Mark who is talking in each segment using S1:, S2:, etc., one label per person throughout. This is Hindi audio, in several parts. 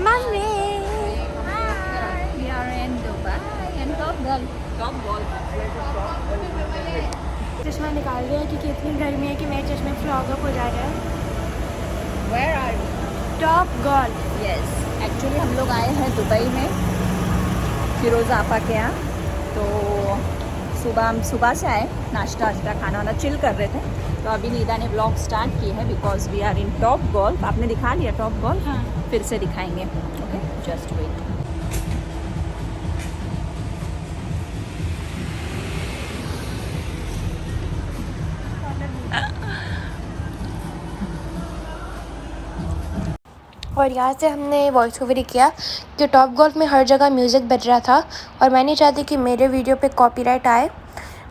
S1: Mummy.
S2: We are in Dubai and Top Golf.
S1: चश्मा निकाल दिया क्योंकि इतनी गर्मी है कि मेरे चश्मे फ्लॉग अप हो जा रहे हैं।
S2: Where are you?
S1: Top golf.
S2: Yes. Actually हम लोग आए हैं दुबई में फिरोज़ा आपा के यहाँ। तो हम सुबह से आए, नाश्ता खाना वाना चिल कर रहे थे। तो अभी नीदा ने ब्लॉग स्टार्ट की है because we are in Topgolf. आपने दिखा लिया टॉप गोल्फ?
S1: हाँ।
S2: फिर से दिखाएंगे। Okay, just wait.
S1: और यहाँ से हमने वॉइस ओवर ही किया कि टॉप गोल्फ में हर जगह म्यूज़िक बज रहा था और मैं नहीं चाहती कि मेरे वीडियो पे कॉपीराइट आए,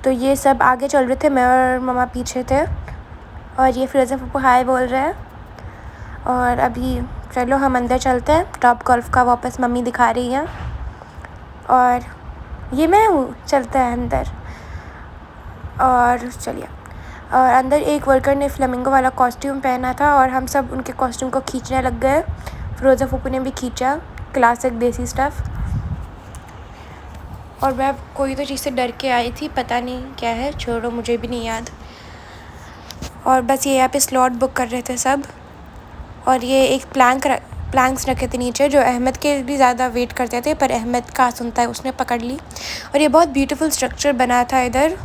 S1: तो ये सब आगे चल रहे थे, मैं और मम्मा पीछे थे। और ये फिरोज़ा पप्पू हाय बोल रहे हैं। और अभी चलो हम अंदर चलते हैं। टॉप गोल्फ का वापस मम्मी दिखा रही हैं और ये मैं हूँ। चलते हैं अंदर और चलिए। और अंदर एक वर्कर ने फ्लेमिंगो वाला कॉस्ट्यूम पहना था और हम सब उनके कॉस्ट्यूम को खींचने लग गए। फिरोज़ा फूफू ने भी खींचा, क्लासिक देसी स्टफ़। और मैं कोई तो चीज़ से डर के आई थी, पता नहीं क्या है, छोड़ो, मुझे भी नहीं याद। और बस ये यहाँ पे स्लॉट बुक कर रहे थे सब। और ये एक प्लैंक्स रखे थे नीचे जो अहमद के भी ज़्यादा वेट करते थे, पर अहमद कहाँ सुनता है, उसने पकड़ ली। और ये बहुत ब्यूटीफुल स्ट्रक्चर बना था इधर,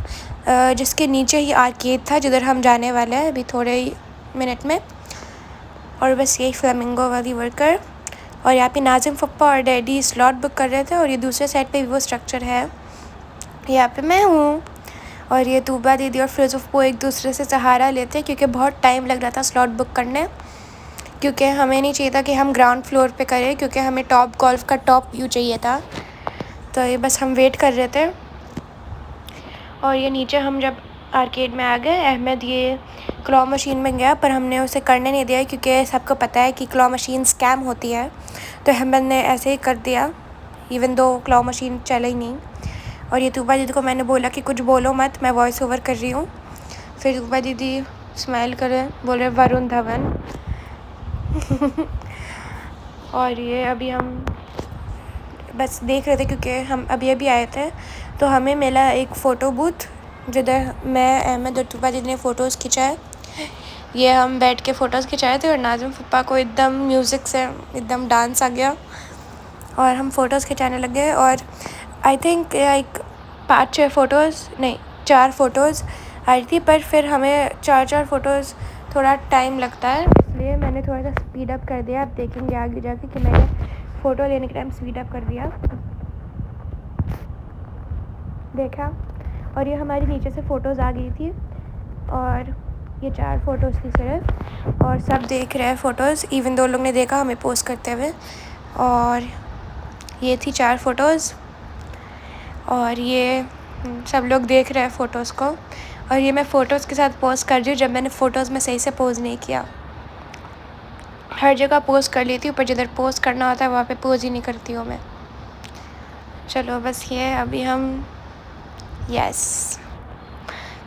S1: जिसके नीचे ही आर्केड था जिधर हम जाने वाले हैं अभी थोड़े ही मिनट में। और बस यही फ्लेमिंगो वाली वर्कर। और यहाँ पे नाजिम पप्पा और डैडी स्लॉट बुक कर रहे थे और ये दूसरे साइड पे भी वो स्ट्रक्चर है। यहाँ पे मैं हूँ और ये तूबा दीदी और फिरोज़ा पप्पू एक दूसरे से सहारा लेते हैं क्योंकि बहुत टाइम लग रहा था स्लॉट बुक करने, क्योंकि हमें नहीं चाहिए था कि हम ग्राउंड फ्लोर पे करें, क्योंकि हमें टॉप गोल्फ का टॉप व्यू चाहिए था। तो ये बस हम वेट कर रहे थे। और ये नीचे हम जब आर्केड में आ गए, अहमद ये क्लॉ मशीन में गया पर हमने उसे करने नहीं दिया क्योंकि सबको पता है कि क्लॉ मशीन स्कैम होती है। तो अहमद ने ऐसे ही कर दिया इवन दो क्लॉ मशीन चला ही नहीं। और ये तूबा दीदी को मैंने बोला कि कुछ बोलो मत, मैं वॉइस ओवर कर रही हूँ। फिर तूबा दीदी स्माइल करे, बोल रहे वरुण धवन। और ये अभी हम बस देख रहे थे क्योंकि हम अभी आए थे, तो हमें मिला एक फ़ोटो बूथ जिधर मैं, अहमद और तूबा दीदी ने फ़ोटोज़ खिंचाए। ये हम बैठ के फ़ोटोज़ खिंचाए थे और नाज़िम पप्पा को एकदम म्यूज़िक से एकदम डांस आ गया और हम फ़ोटोज़ खिंचाने लग गए। और आई थिंक लाइक 5-6 फ़ोटोज़ नहीं 4 फ़ोटोज़ आई थी, पर फिर हमें 4 फ़ोटोज़ थोड़ा टाइम लगता है, इसलिए मैंने थोड़ा सा स्पीड अप कर दिया। आप देखेंगे आगे जाके कि मैंने फ़ोटो लेने के टाइम स्पीड अप कर दिया, देखा। और ये हमारी नीचे से फ़ोटोज़ आ गई थी और ये 4 फ़ोटोज़ थी सिर्फ, और सब देख रहे हैं फ़ोटोज़, इवन 2 लोग ने देखा हमें पोस्ट करते हुए। और ये थी 4 फ़ोटोज़ और ये सब लोग देख रहे हैं फ़ोटोज़ को। और ये मैं फ़ोटोज़ के साथ पोस्ट कर रही हूँ जब मैंने फ़ोटोज़ में सही से पोज़ नहीं किया। हर जगह पोस्ट कर लेती हूँ पर जिधर पोस्ट करना होता है वहाँ पे पोज़ ही नहीं करती हूँ मैं। चलो बस ये अभी हम यस,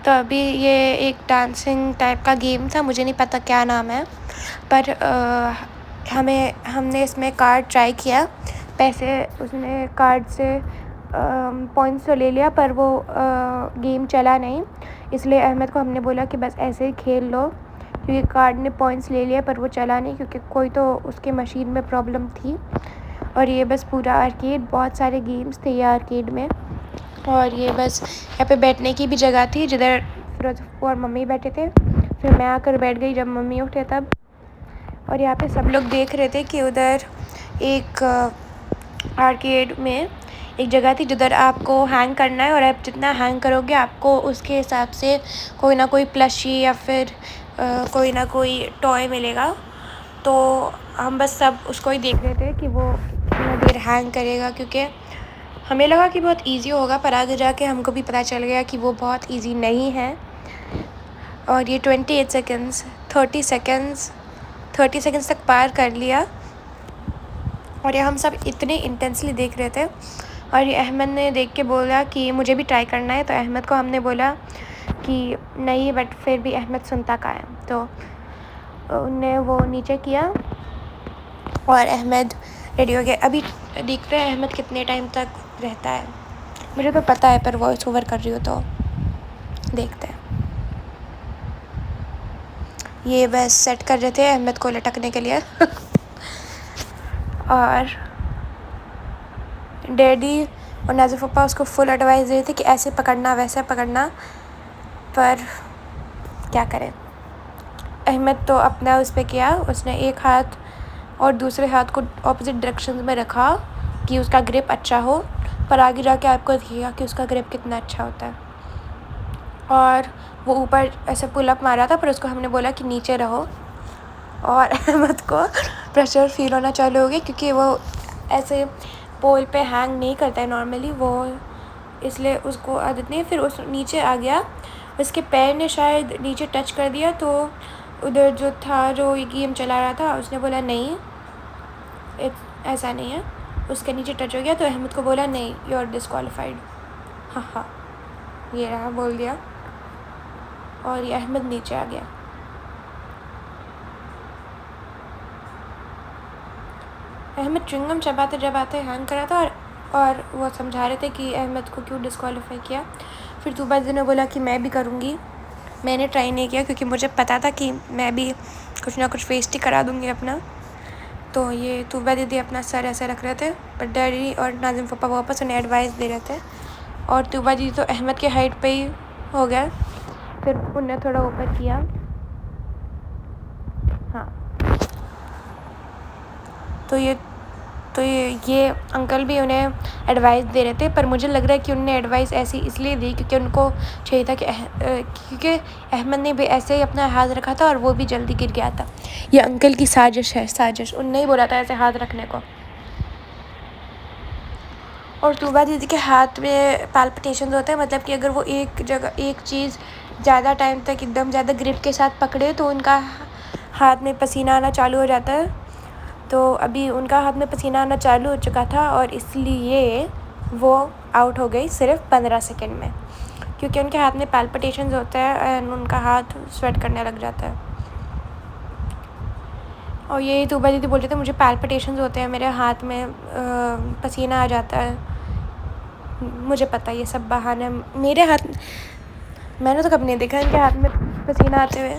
S1: तो अभी ये एक डांसिंग टाइप का गेम था, मुझे नहीं पता क्या नाम है, पर हमने इसमें कार्ड ट्राई किया। पैसे उसने कार्ड से पॉइंट्स तो ले लिया पर वो गेम चला नहीं, इसलिए अहमद को हमने बोला कि बस ऐसे ही खेल लो, क्योंकि कार्ड ने पॉइंट्स ले लिया पर वो चला नहीं क्योंकि कोई तो उसके मशीन में प्रॉब्लम थी। और ये बस पूरा आर्केड, बहुत सारे गेम्स थे ये आर्केड में। और ये बस यहाँ पे बैठने की भी जगह थी जिधर फिरोज़ा पप्पू और मम्मी बैठे थे, फिर मैं आकर बैठ गई जब मम्मी उठे तब। और यहाँ पे सब लोग देख रहे थे कि उधर एक आर्केड में एक जगह थी जिधर आपको हैंग करना है और आप जितना हैंग करोगे आपको उसके हिसाब से कोई ना कोई प्लशी या फिर कोई ना कोई टॉय मिलेगा। तो हम बस सब उसको ही देख रहे थे कि वो कितना देर हैंग करेगा, क्योंकि हमें लगा कि बहुत इजी होगा पर आगे जाके हमको भी पता चल गया कि वो बहुत इजी नहीं है। और ये 28 सेकेंड्स 30 सेकेंड्स तक पार कर लिया। और ये हम सब इतने इंटेंसली देख रहे थे। और ये अहमद ने देख के बोला कि मुझे भी ट्राई करना है, तो अहमद को हमने बोला कि नहीं, बट फिर भी अहमद सुनता का है, तो उनने वो नीचे किया और अहमद रेडी हो गया। अभी देखते हैं अहमद कितने टाइम तक रहता है। मुझे तो पता है पर वॉइस ओवर कर रही हूँ तो देखते हैं। ये बस सेट कर रहे थे अहमद को लटकने के लिए और डैडी और नाज़िम पापा उसको फुल एडवाइस दे रहे थे कि ऐसे पकड़ना वैसे पकड़ना, पर क्या करें। अहमद तो अपना उस पर किया, उसने एक हाथ और दूसरे हाथ को ऑपोजिट डायरेक्शन में रखा कि उसका ग्रिप अच्छा हो, पर आगे जाके आपको दिखेगा कि उसका ग्रिप कितना अच्छा होता है। और वो ऊपर ऐसे पुल अप मारा था, पर उसको हमने बोला कि नीचे रहो, और अहमद को प्रेशर फील होना चालू हो गया क्योंकि वो ऐसे पोल पे हैंग नहीं करता है नॉर्मली, वो इसलिए उसको आदत नहीं है। फिर उस नीचे आ गया, उसके पैर ने शायद नीचे टच कर दिया, तो उधर जो था जो ये गेम चला रहा था उसने बोला नहीं ऐसा नहीं है, उसके नीचे टच हो गया। तो अहमद को बोला नहीं यू आर डिस्क्वालीफाइड। हाँ ये रहा, बोल दिया, और ये अहमद नीचे आ गया। अहमद च्युइंगम चबाते हैंग करा था, और वो समझा रहे थे कि अहमद को क्यों डिस्क्वालीफाई किया। फिर तुबाजी ने बोला कि मैं भी करूँगी। मैंने ट्राई नहीं किया क्योंकि मुझे पता था कि मैं भी कुछ ना कुछ वेस्ट ही करा दूँगी अपना। तो ये तुबा दीदी अपना सर ऐसे रख रहे थे, पर डैडी और नाज़िम पापा वापस उन्हें एडवाइस दे रहे थे, और तुबा दीदी तो अहमद के हाइट पे ही हो गया। फिर उन्हें थोड़ा ऊपर किया। हाँ, तो ये अंकल भी उन्हें एडवाइस दे रहे थे, पर मुझे लग रहा है कि उन्होंने एडवाइस ऐसी इसलिए दी क्योंकि उनको चाहिए था कि क्योंकि अहमद ने भी ऐसे ही अपना हाथ रखा था और वो भी जल्दी गिर गया था। ये अंकल की साजिश है, साजिश। उनने ही बोला था ऐसे हाथ रखने को। और तुबा दीदी के हाथ में पैल्पिटेशन होते हैं, मतलब कि अगर वो एक जगह एक चीज़ ज़्यादा टाइम तक एकदम ज़्यादा ग्रिप के साथ पकड़े तो उनका हाथ में पसीना आना चालू हो जाता है। तो अभी उनका हाथ में पसीना आना चालू हो चुका था और इसलिए वो आउट हो गई सिर्फ 15 सेकंड में, क्योंकि उनके हाथ में पैल्पिटेशंस होते हैं एंड उनका हाथ स्वेट करने लग जाता है। और यही तुबा दीदी बोल रहे थे मुझे पैल्पिटेशंस होते हैं, मेरे हाथ में पसीना आ जाता है। मुझे पता ये सब बहाने, मेरे हाथ मैंने तो कभी नहीं देखा इनके हाथ में पसीना आते हुए।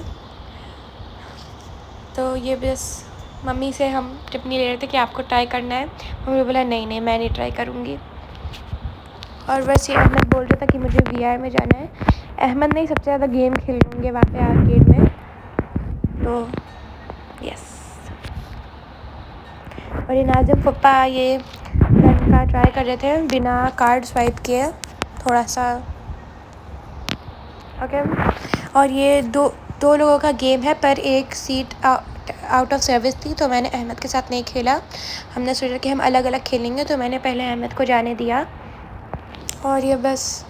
S1: तो ये बस मम्मी से हम टिप्पणी ले रहे थे कि आपको ट्राई करना है। मम्मी बोला नहीं मैं नहीं ट्राई करूँगी। और बस ये अहमद बोल रहा था कि मुझे VR में जाना है। अहमद नहीं सबसे ज़्यादा गेम खेल होंगे वहाँ पे आर्केड में, तो यस। और ये नाज़िम पप्पा ये गन का ट्राई कर रहे थे बिना कार्ड स्वाइप किए थोड़ा सा, ओके। और ये दो लोगों का गेम है, पर एक सीट आउट ऑफ सर्विस थी, तो मैंने अहमद के साथ नहीं खेला। हमने सोचा कि हम अलग अलग खेलेंगे, तो मैंने पहले अहमद को जाने दिया। और ये बस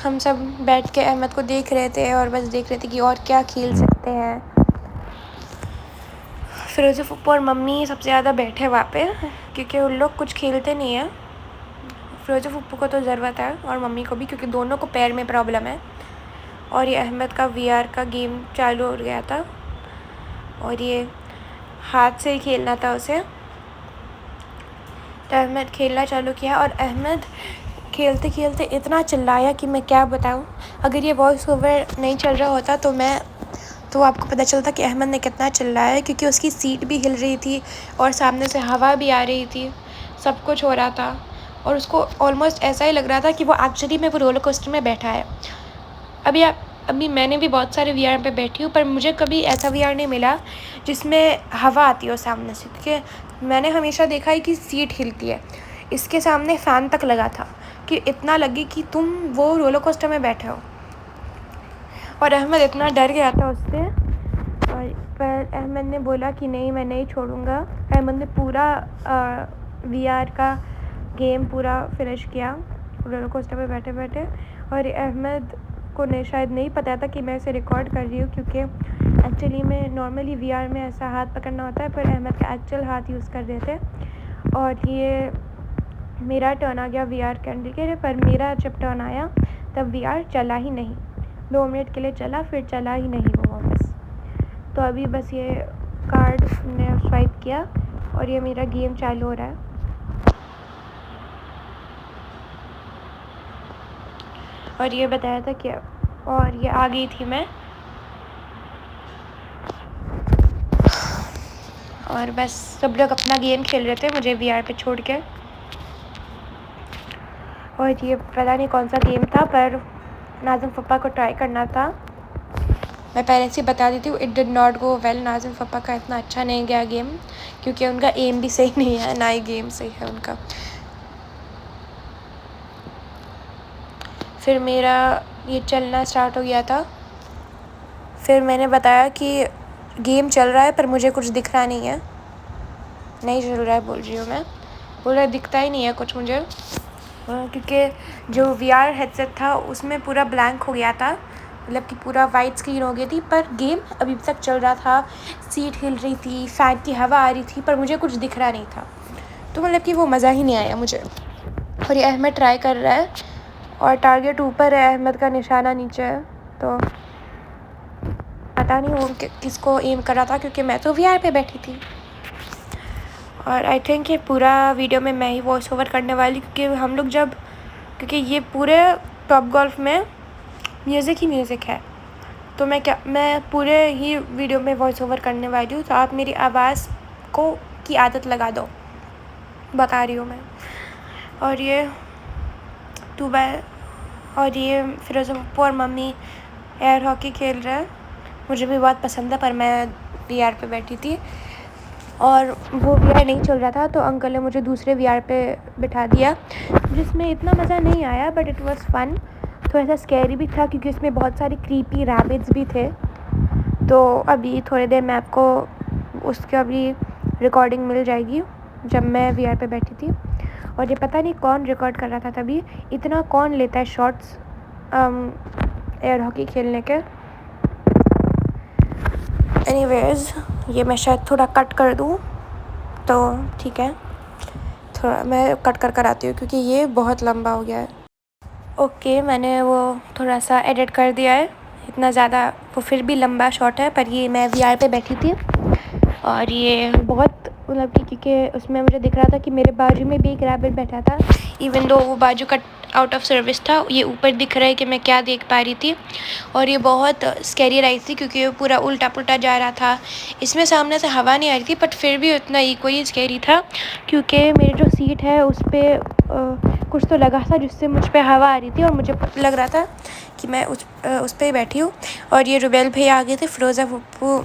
S1: हम सब बैठ के अहमद को देख रहे थे और बस देख रहे थे कि और क्या खेल सकते हैं। फिरोज़ा फूफा और मम्मी सबसे ज़्यादा बैठे वहाँ पे क्योंकि उन लोग कुछ खेलते नहीं हैं। फिरोज़ा फूफा को तो ज़रूरत है और मम्मी को भी, क्योंकि दोनों को पैर में प्रॉब्लम है। और ये अहमद का VR का गेम चालू हो गया था और ये हाथ से ही खेलना था उसे, तो अहमद खेलना चालू किया। और अहमद खेलते खेलते इतना चिल्लाया कि मैं क्या बताऊं। अगर ये वॉइस ओवर नहीं चल रहा होता तो आपको पता चलता कि अहमद ने कितना चिल्लाया, क्योंकि उसकी सीट भी हिल रही थी और सामने से हवा भी आ रही थी, सब कुछ हो रहा था। और उसको ऑलमोस्ट ऐसा ही लग रहा था कि वो एक्चुअली में वो रोलर कोस्टर में बैठा है। अभी मैंने भी बहुत सारे VR पे बैठी हूँ, पर मुझे कभी ऐसा VR नहीं मिला जिसमें हवा आती हो सामने से, क्योंकि मैंने हमेशा देखा है कि सीट हिलती है। इसके सामने फ़ैन तक लगा था कि इतना लगे कि तुम वो रोलर कोस्टर में बैठे हो। और अहमद इतना डर गया था उससे, और पर अहमद ने बोला कि नहीं मैं नहीं छोड़ूंगा। अहमद ने पूरा VR का गेम पूरा फिनिश किया रोलर कोस्टर पे बैठे बैठे। और अहमद को शायद नहीं पता था कि मैं इसे रिकॉर्ड कर रही हूँ, क्योंकि एक्चुअली में नॉर्मली VR में ऐसा हाथ पकड़ना होता है, पर अहमद का एक्चुअल हाथ यूज़ कर रहे थे। और ये मेरा टर्न आ गया VR करने के लिए, पर मेरा जब टर्न आया तब VR चला ही नहीं। 2 मिनट के लिए चला, फिर चला ही नहीं वो वापस। तो अभी बस ये कार्ड ने स्वाइप किया और ये मेरा गेम चालू हो रहा है। और ये बताया था कि और ये आ गई थी मैं, और बस सब लोग अपना गेम खेल रहे थे मुझे वीआर पे छोड़ के। और ये पता नहीं कौन सा गेम था, पर नाज़िम पप्पा को ट्राई करना था। मैं पहले से बता देती हूँ, it did not go well. Nazim पप्पा का इतना अच्छा नहीं गया गेम, क्योंकि उनका एम भी सही नहीं है, ना ही गेम सही है उनका। फिर मेरा ये चलना स्टार्ट हो गया था। फिर मैंने बताया कि गेम चल रहा है पर मुझे कुछ दिख रहा नहीं है, नहीं चल रहा है बोल रही हूँ मैं, बोल रहा दिखता ही नहीं है कुछ मुझे, क्योंकि जो वीआर हेडसेट था उसमें पूरा ब्लैंक हो गया था, मतलब कि पूरा वाइट स्क्रीन हो गई थी, पर गेम अभी तक चल रहा था, सीट हिल रही थी, फ़ैन की हवा आ रही थी, पर मुझे कुछ दिख रहा नहीं था। तो मतलब कि वो मज़ा ही नहीं आया मुझे। और ये अहमद ट्राई कर रहा है और टारगेट ऊपर है, अहमद का निशाना नीचे है, तो पता नहीं वो किसको एम कर रहा था, क्योंकि मैं तो वीआर पे बैठी थी। और आई थिंक ये पूरा वीडियो में मैं ही वॉइस ओवर करने वाली, क्योंकि ये पूरे टॉप गोल्फ में म्यूज़िक ही म्यूज़िक है, तो मैं पूरे ही वीडियो में वॉइस ओवर करने वाली हूँ। तो आप मेरी आवाज़ की आदत लगा दो, बता रही हूँ मैं। और ये और ये फिरोज़ पप्पू और मम्मी एयर हॉकी खेल रहे हैं, मुझे भी बहुत पसंद है, पर मैं वीआर पे बैठी थी और वो वीआर नहीं चल रहा था, तो अंकल ने मुझे दूसरे वीआर पे बिठा दिया, जिसमें इतना मज़ा नहीं आया, बट इट वाज फन। थोड़ा सा स्कैरी भी था, क्योंकि इसमें बहुत सारे क्रीपी रैबिट्स भी थे। तो अभी थोड़ी देर में आपको उसकी अभी रिकॉर्डिंग मिल जाएगी, जब मैं वीआर पे बैठी थी। और ये पता नहीं कौन रिकॉर्ड कर रहा था तभी, इतना कौन लेता है शॉट्स एयर हॉकी खेलने के। एनीवेज, ये मैं शायद थोड़ा कट कर दूँ, तो ठीक है, थोड़ा मैं कट कर आती हूँ, क्योंकि ये बहुत लंबा हो गया है। ओके, मैंने वो थोड़ा सा एडिट कर दिया है, इतना ज़्यादा वो फिर भी लंबा शॉट है, पर ये मैं वीआर पे बैठी थी और ये बहुत मतलब कि क्योंकि उसमें मुझे दिख रहा था कि मेरे बाजू में भी एक रैबिट बैठा था, इवन दो वो बाजू का आउट ऑफ सर्विस था, ये ऊपर दिख रहा है कि मैं क्या देख पा रही थी। और ये बहुत स्कैरी राइड थी, क्योंकि ये पूरा उल्टा पुल्टा जा रहा था, इसमें सामने से हवा नहीं आ रही थी, बट फिर भी उतना इक्वली स्कैरी था, क्योंकि मेरी जो सीट है उस पर कुछ तो लगा था जिससे मुझ पर हवा आ रही थी, और मुझे लग रहा था कि मैं उस पर ही बैठी हूँ। और ये रुबेल भैया आ गए थे, फिरोज़ा पप्पू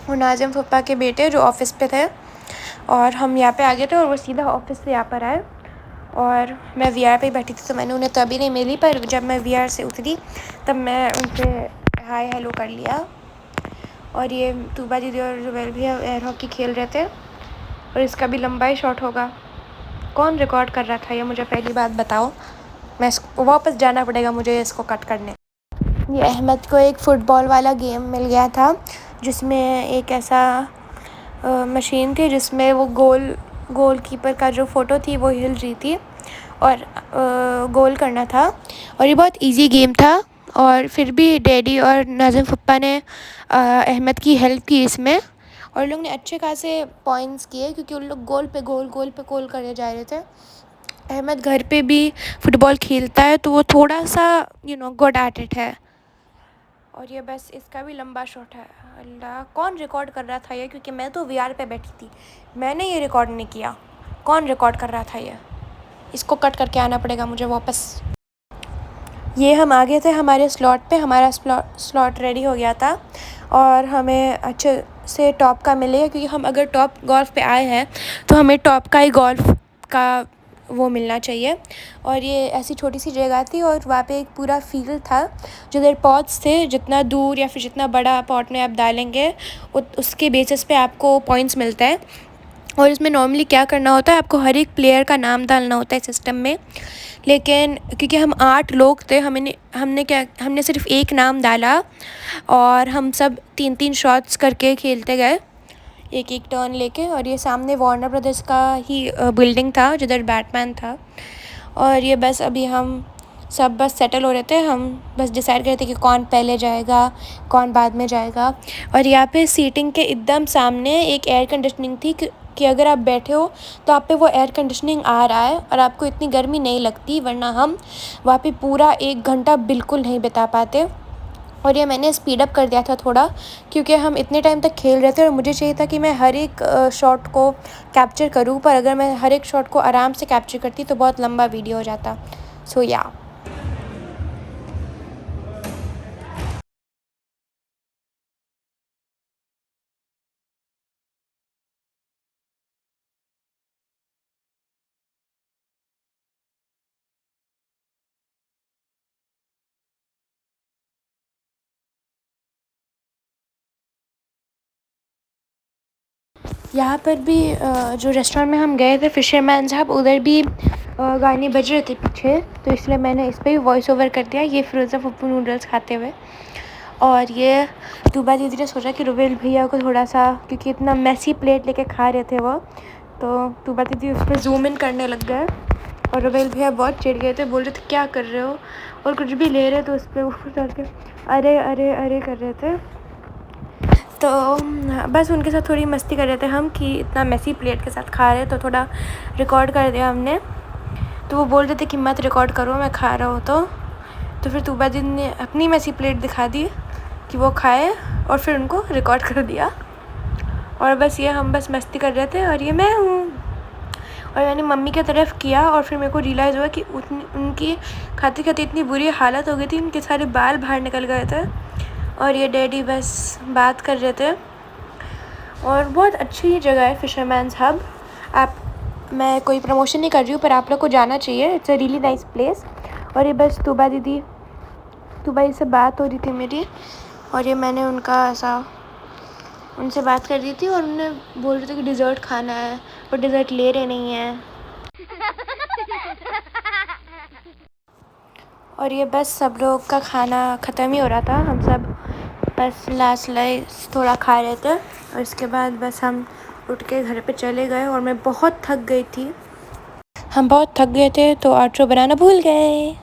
S1: और नाज़िम पप्पा के बेटे जो ऑफ़िस पे थे, और हम यहाँ पे आ गए थे, और वो सीधा ऑफ़िस से यहाँ पर आए, और मैं वीआर पे बैठी थी, तो मैंने उन्हें तभी नहीं मिली, पर जब मैं वीआर से उतरी तब मैं उनसे हाय हेलो कर लिया। और ये तूबा दीदी और रुबेल भी एयर हॉकी खेल रहे थे, और इसका भी लंबा ही शॉट होगा। कौन रिकॉर्ड कर रहा था ये मुझे पहली बात बताओ, मैं इसको वापस जाना पड़ेगा मुझे इसको कट करने। ये अहमद को एक फ़ुटबॉल वाला गेम मिल गया था, जिसमें एक ऐसा मशीन थी जिसमें वो गोलकीपर का जो फ़ोटो थी वो हिल रही थी, और गोल करना था, और ये बहुत इजी गेम था। और फिर भी डैडी और नाज़िम पप्पा ने अहमद की हेल्प की इसमें, और लोग ने अच्छे खासे पॉइंट्स किए, क्योंकि उन लोग गोल पे गोल करे जा रहे थे। अहमद घर पे भी फ़ुटबॉल खेलता है, तो वो थोड़ा सा गुड एट इट है। और ये बस इसका भी लंबा शॉट है। अल्लाह, कौन रिकॉर्ड कर रहा था ये, क्योंकि मैं तो वीआर पे बैठी थी, मैंने ये रिकॉर्ड नहीं किया। कौन रिकॉर्ड कर रहा था ये, इसको कट करके आना पड़ेगा मुझे वापस। ये हम आ गए थे हमारे स्लॉट पे, हमारा स्लॉट रेडी हो गया था, और हमें अच्छे से टॉप का मिलेगा, क्योंकि हम अगर टॉप गोल्फ पे आए हैं तो हमें टॉप का ही गोल्फ का वो मिलना चाहिए। और ये ऐसी छोटी सी जगह थी, और वहाँ पे एक पूरा फील्ड था जिधर पॉट्स थे, जितना दूर या फिर जितना बड़ा पॉट में आप डालेंगे उसके बेसिस पे आपको पॉइंट्स मिलता है। और इसमें नॉर्मली क्या करना होता है, आपको हर एक प्लेयर का नाम डालना होता है सिस्टम में, लेकिन क्योंकि हम 8 लोग थे, हमने सिर्फ एक नाम डाला, और हम सब 3-3 शॉट्स करके खेलते गए, एक एक टर्न लेके। और ये सामने वार्नर ब्रदर्स का ही बिल्डिंग था जिधर बैटमैन था। और ये बस अभी हम सब बस सेटल हो रहे थे, हम बस डिसाइड कर रहे थे कि कौन पहले जाएगा, कौन बाद में जाएगा। और यहाँ पे सीटिंग के एकदम सामने एक एयर कंडीशनिंग थी कि अगर आप बैठे हो तो आप पे वो एयर कंडीशनिंग आ रहा है और आपको इतनी गर्मी नहीं लगती, वरना हम वहाँ पे पूरा 1 घंटा बिल्कुल नहीं बिता पाते। और ये मैंने स्पीड अप कर दिया था थोड़ा, क्योंकि हम इतने टाइम तक खेल रहे थे और मुझे चाहिए था कि मैं हर एक शॉट को कैप्चर करूँ, पर अगर मैं हर एक शॉट को आराम से कैप्चर करती तो बहुत लंबा वीडियो हो जाता। सो या यहाँ पर भी जो रेस्टोरेंट में हम गए थे फिशरमैन साहब, उधर भी गाने बज रहे थे पीछे, तो इसलिए मैंने इस पर भी वॉइस ओवर कर दिया, ये फ़िरोज़ा पप्पू नूडल्स खाते हुए। और ये तूबा दीदी ने सोचा कि रुबेल भैया को थोड़ा सा, क्योंकि इतना मैसी प्लेट लेके खा रहे थे वो, तो तूबा दीदी उस पर जूम इन करने लग गए और रुबेल भैया बहुत चिढ़ गए थे, बोल रहे थे क्या कर रहे हो, और कुछ भी ले रहे थे उस पर ऊपर चढ़ के अरे अरे अरे कर रहे थे। तो बस उनके साथ थोड़ी मस्ती कर रहे थे हम कि इतना मैसी प्लेट के साथ खा रहे, तो थोड़ा रिकॉर्ड कर दिया हमने। तो वो बोल रहे थे कि मत रिकॉर्ड करो, मैं खा रहा हूँ। तो फिर तूबा दीदी ने अपनी मैसी प्लेट दिखा दी कि वो खाए और फिर उनको रिकॉर्ड कर दिया। और बस ये हम बस मस्ती कर रहे थे और ये मैं हूँ। और मैंने मम्मी की तरफ किया और फिर मेरे को रियलाइज़ हुआ कि उनकी खाते खाते इतनी बुरी हालत हो गई थी, उनके सारे बाल बाहर निकल गए थे। और ये डैडी बस बात कर रहे थे। और बहुत अच्छी जगह है फिशरमैन्स हब। मैं कोई प्रमोशन नहीं कर रही हूँ, पर आप लोग को जाना चाहिए, it's a really nice place. और ये बस तूबा दीदी से बात हो रही थी मेरी, और ये मैंने उनसे बात कर रही थी और उन्होंने बोल रहे थे कि डिज़र्ट खाना है और डिज़र्ट ले रहे नहीं हैं। और ये बस सब लोग का खाना ख़त्म ही हो रहा था, हम सब बस लास्ट थोड़ा खा रहे थे और इसके बाद बस हम उठ के घर पे चले गए। और मैं बहुत थक गई थी, हम बहुत थक गए थे तो आउटरो बनाना भूल गए।